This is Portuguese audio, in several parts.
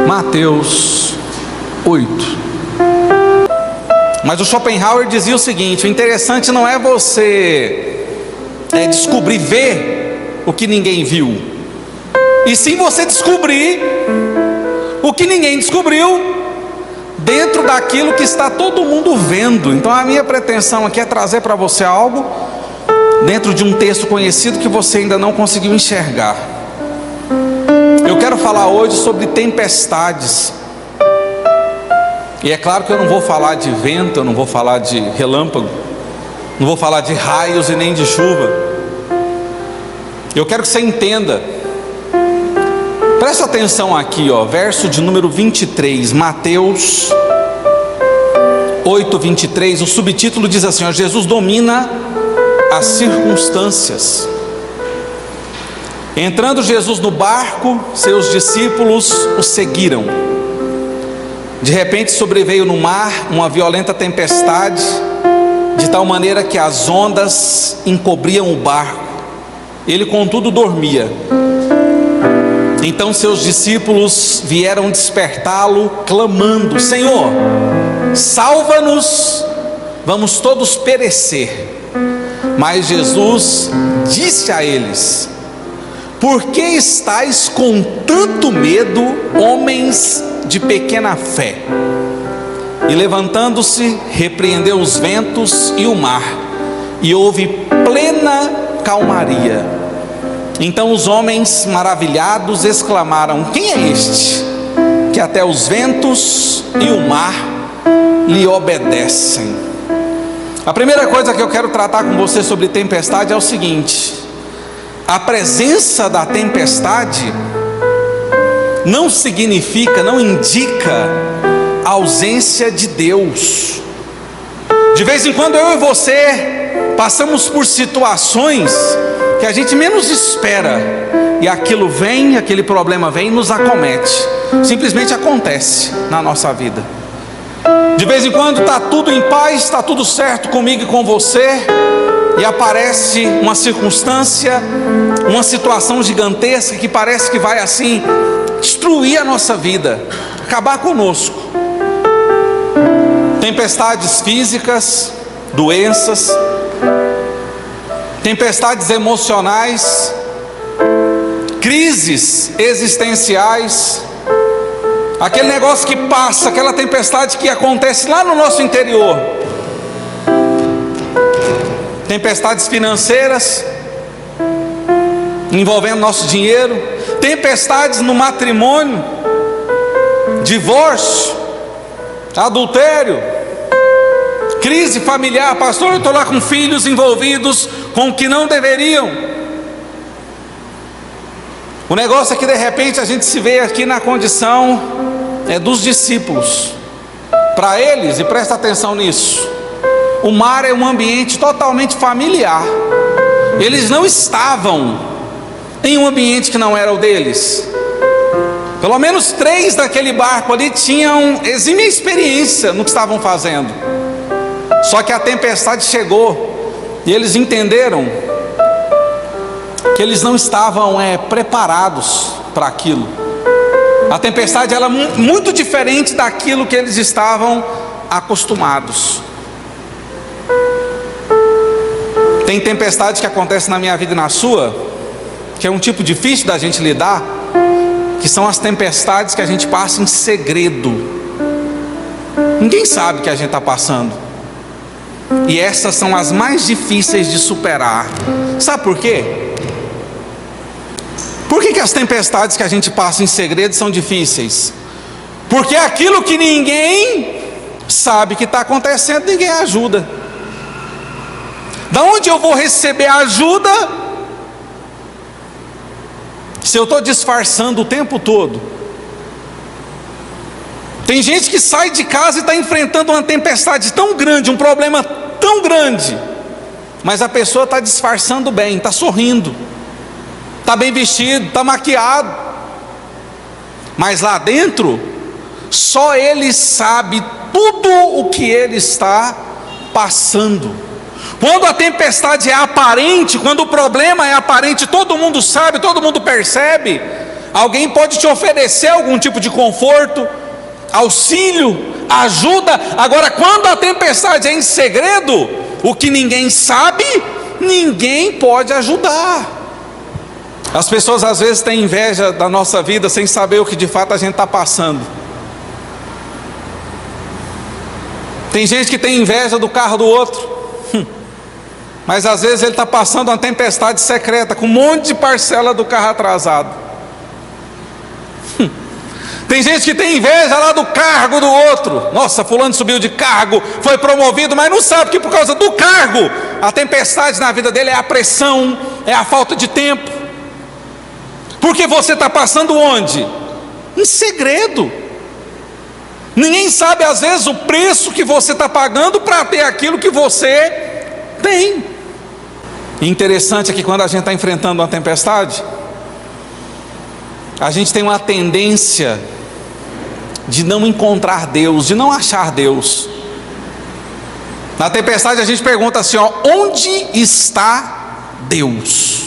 Mateus 8. Mas o Schopenhauer dizia o seguinte: o interessante não é você descobrir, ver o que ninguém viu, e sim você descobrir o que ninguém descobriu dentro daquilo que está todo mundo vendo. Então a minha pretensão aqui é trazer para você algo dentro de um texto conhecido que você ainda não conseguiu enxergar. Eu quero falar hoje sobre tempestades. E é claro que eu não vou falar de vento, eu não vou falar de relâmpago, não vou falar de raios e nem de chuva. Eu quero que você entenda. Presta atenção aqui, verso de número 23, Mateus 8, 23. O subtítulo diz assim: Jesus domina as circunstâncias. Entrando Jesus no barco, seus discípulos o seguiram. De repente sobreveio no mar uma violenta tempestade, de tal maneira que as ondas encobriam o barco. Ele, contudo, dormia. Então seus discípulos vieram despertá-lo, clamando: Senhor, salva-nos, vamos todos perecer. Mas Jesus disse a eles: por que estáis com tanto medo, homens de pequena fé? E levantando-se, repreendeu os ventos e o mar, e houve plena calmaria. Então os homens maravilhados exclamaram: quem é este, que até os ventos e o mar lhe obedecem? A primeira coisa que eu quero tratar com você sobre tempestade é o seguinte: a presença da tempestade não significa, não indica a ausência de Deus. De vez em quando eu e você passamos por situações que a gente menos espera, e aquilo vem, aquele problema vem e nos acomete. Simplesmente acontece na nossa vida. De vez em quando está tudo em paz, está tudo certo comigo e com você, e aparece uma circunstância, uma situação gigantesca que parece que vai assim destruir a nossa vida, acabar conosco. Tempestades físicas, doenças, tempestades emocionais, crises existenciais, aquele negócio que passa, aquela tempestade que acontece lá no nosso interior. Tempestades financeiras, envolvendo nosso dinheiro, tempestades no matrimônio, divórcio, adultério, crise familiar. Pastor, eu estou lá com filhos envolvidos com o que não deveriam. O negócio é que de repente a gente se vê aqui na condição dos discípulos. Para eles, e presta atenção nisso, o mar é um ambiente totalmente familiar. Eles não estavam em um ambiente que não era o deles. Pelo menos 3 daquele barco ali tinham exímia experiência no que estavam fazendo. Só que a tempestade chegou e eles entenderam que eles não estavam preparados para aquilo. A tempestade era muito diferente daquilo que eles estavam acostumados. Tem tempestade que acontece na minha vida e na sua, que é um tipo difícil da gente lidar, que são as tempestades que a gente passa em segredo. Ninguém sabe o que a gente está passando. E essas são as mais difíceis de superar. Sabe por quê? Por que as tempestades que a gente passa em segredo são difíceis? Porque aquilo que ninguém sabe que está acontecendo, ninguém ajuda. Da onde eu vou receber ajuda se eu estou disfarçando o tempo todo? Tem gente que sai de casa e está enfrentando uma tempestade tão grande, um problema tão grande, mas a pessoa está disfarçando bem, está sorrindo, está bem vestido, está maquiado, mas lá dentro só ele sabe tudo o que ele está passando. Quando a tempestade é aparente, quando o problema é aparente, todo mundo sabe, todo mundo percebe, alguém pode te oferecer algum tipo de conforto, auxílio, ajuda. Agora, quando a tempestade é em segredo, o que ninguém sabe, ninguém pode ajudar. As pessoas às vezes têm inveja da nossa vida sem saber o que de fato a gente está passando. Tem gente que tem inveja do carro do outro, mas às vezes ele está passando uma tempestade secreta com um monte de parcela do carro atrasado. Tem gente que tem inveja lá do cargo do outro. Nossa, fulano subiu de cargo, foi promovido, mas não sabe que por causa do cargo, a tempestade na vida dele é a pressão, é a falta de tempo. Porque você está passando onde? Em segredo. Ninguém sabe às vezes o preço que você está pagando para ter aquilo que você tem. E interessante é que quando a gente está enfrentando uma tempestade, a gente tem uma tendência de não encontrar Deus, de não achar Deus. Na tempestade a gente pergunta assim, onde está Deus?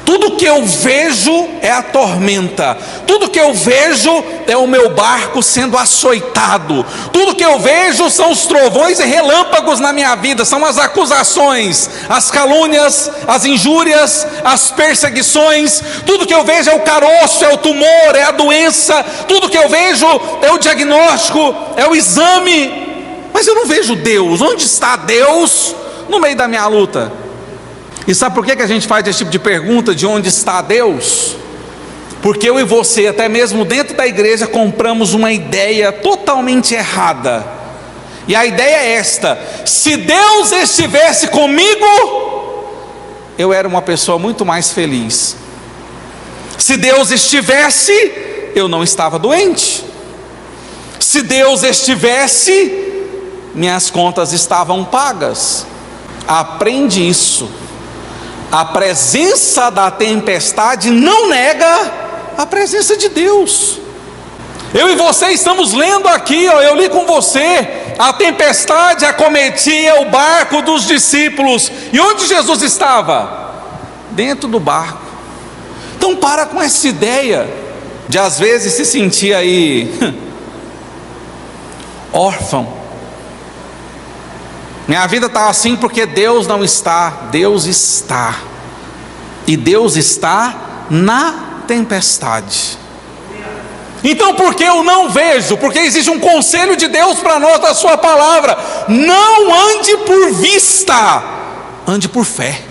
Tudo que eu vejo é a tormenta, tudo que eu vejo é o meu barco sendo açoitado, tudo que eu vejo são os trovões e relâmpagos na minha vida, são as acusações, as calúnias, as injúrias, as perseguições. Tudo que eu vejo é o caroço, é o tumor, é a doença, tudo que eu vejo é o diagnóstico, é o exame, mas eu não vejo Deus. Onde está Deus no meio da minha luta? E sabe por que a gente faz esse tipo de pergunta, de onde está Deus? Porque eu e você, até mesmo dentro da igreja, compramos uma ideia totalmente errada. E a ideia é esta: se Deus estivesse comigo, eu era uma pessoa muito mais feliz. Se Deus estivesse, eu não estava doente. Se Deus estivesse, minhas contas estavam pagas. Aprende isso. A presença da tempestade não nega a presença de Deus. Eu e você estamos lendo aqui, eu li com você, a tempestade acometia o barco dos discípulos. E onde Jesus estava? Dentro do barco. Então para com essa ideia de às vezes se sentir aí órfão. Minha vida está assim porque Deus não está. Deus está. E Deus está na tempestade. Então por que eu não vejo? Porque existe um conselho de Deus para nós, da sua palavra: não ande por vista, ande por fé.